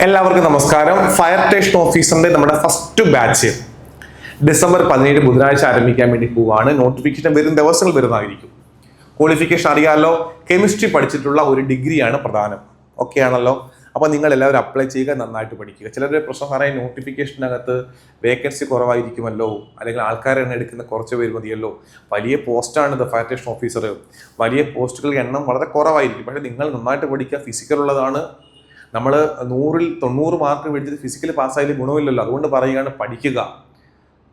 എല്ലാവർക്കും നമസ്കാരം. Fire station ഓഫീസറിന്റെ നമ്മുടെ ഫസ്റ്റ് ബാച്ച് ഡിസംബർ 17 ബുധനാഴ്ച ആരംഭിക്കാൻ വേണ്ടി പോവാണ്. നോട്ടിഫിക്കേഷൻ വരും ദിവസങ്ങൾ വരുന്നതായിരിക്കും. ക്വാളിഫിക്കേഷൻ അറിയാമല്ലോ, കെമിസ്ട്രി പഠിച്ചിട്ടുള്ള ഒരു ഡിഗ്രിയാണ് പ്രധാനം. ഓക്കെ ആണല്ലോ? അപ്പോൾ നിങ്ങൾ എല്ലാവരും അപ്ലൈ ചെയ്യുക, നന്നായിട്ട് പഠിക്കുക. ചിലരുടെ പ്രശ്നം പറയാൻ നോട്ടിഫിക്കേഷനകത്ത് വേക്കൻസി കുറവായിരിക്കുമല്ലോ, അല്ലെങ്കിൽ ആൾക്കാരെ എണ്ണം എടുക്കുന്ന കുറച്ച് പേര് മതിയല്ലോ. വലിയ പോസ്റ്റാണ് ഇത്, ഫയർ സ്റ്റേഷൻ ഓഫീസർ. വലിയ പോസ്റ്റുകളുടെ എണ്ണം വളരെ കുറവായിരിക്കും. പക്ഷേ നിങ്ങൾ നന്നായിട്ട് പഠിക്കുക. ഫിസിക്കൽ ഉള്ളതാണ്. നമ്മൾ 100ൽ 90 മാർക്ക് മേടിച്ചിട്ട് ഫിസിക്കൽ പാസ്സായാലും ഗുണമില്ലല്ലോ. അതുകൊണ്ട് പറയുകയാണ്, പഠിക്കുക,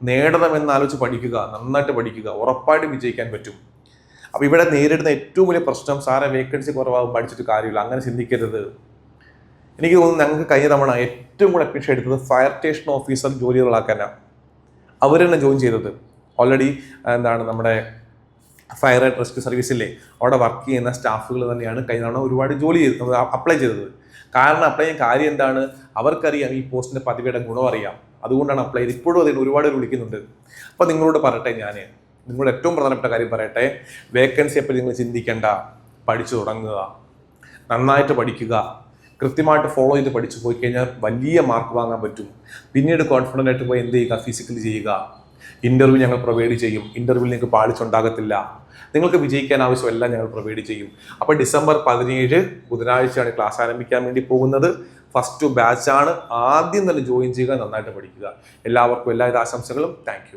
നേടണമെന്നാലോചിച്ച് പഠിക്കുക, നന്നായിട്ട് പഠിക്കുക, ഉറപ്പായിട്ട് വിജയിക്കാൻ പറ്റും. അപ്പോൾ ഇവിടെ നേരിടുന്ന ഏറ്റവും വലിയ പ്രശ്നം, സാറെ വേക്കൻസി കുറവാകും, പഠിച്ചിട്ട് കാര്യമില്ല, അങ്ങനെ ചിന്തിക്കരുത്. എനിക്ക് തോന്നുന്നു ഞങ്ങൾക്ക് കഴിഞ്ഞ തവണ ഏറ്റവും കൂടുതൽ അപേക്ഷ എടുത്തത് ഫയർ സ്റ്റേഷൻ ഓഫീസർ ജോലികളാക്കാനാണ്. അവർ തന്നെ ജോയിൻ ചെയ്തത്. ഓൾറെഡി നമ്മുടെ ഫയർ ആൻഡ് റെസ്ക്യൂ സർവീസിലെ അവിടെ വർക്ക് ചെയ്യുന്ന സ്റ്റാഫുകൾ തന്നെയാണ് കഴിഞ്ഞ തവണ ഒരുപാട് ജോലി ചെയ്ത് അപ്ലൈ ചെയ്തത്. കാരണം അപ്ലൈ ചെയ്യാൻ കാര്യം എന്താണ്, അവർക്കറിയാം ഈ പോസ്റ്റിന്റെ പദവിയുടെ ഗുണം അറിയാം. അതുകൊണ്ടാണ് അപ്ലൈ ചെയ്ത്. ഇപ്പോഴും അതിന് ഒരുപാട് വിളിക്കുന്നുണ്ട്. അപ്പോൾ നിങ്ങളോട് പറയട്ടെ, നിങ്ങളുടെ ഏറ്റവും പ്രധാനപ്പെട്ട കാര്യം പറയട്ടെ, വേക്കൻസി എപ്പോൾ നിങ്ങൾ ചിന്തിക്കേണ്ട, പഠിച്ചു തുടങ്ങുക, നന്നായിട്ട് പഠിക്കുക, കൃത്യമായിട്ട് ഫോളോ ചെയ്ത് പഠിച്ചു പോയി കഴിഞ്ഞാൽ വലിയ മാർക്ക് വാങ്ങാൻ പറ്റും. പിന്നീട് കോൺഫിഡൻ്റ് ആയിട്ട് പോയി എന്ത് ചെയ്യുക, ഫിസിക്കലി ചെയ്യുക. ഇൻ്റർവ്യൂ ഞങ്ങൾ പ്രൊവൈഡ് ചെയ്യും. ഇൻ്റർവ്യൂവിൽ നിങ്ങൾക്ക് പാളിച്ചുണ്ടാകത്തില്ല. നിങ്ങൾക്ക് വിജയിക്കാൻ ആവശ്യമെല്ലാം ഞങ്ങൾ പ്രൊവൈഡ് ചെയ്യും. അപ്പോൾ ഡിസംബർ 17 ബുധനാഴ്ചയാണ് ക്ലാസ് ആരംഭിക്കാൻ വേണ്ടി പോകുന്നത്. ഫസ്റ്റ് ബാച്ചാണ്. ആദ്യം തന്നെ ജോയിൻ ചെയ്യുക, നന്നായിട്ട് പഠിക്കുക. എല്ലാവർക്കും എല്ലാവിധ ആശംസകളും. Thank you.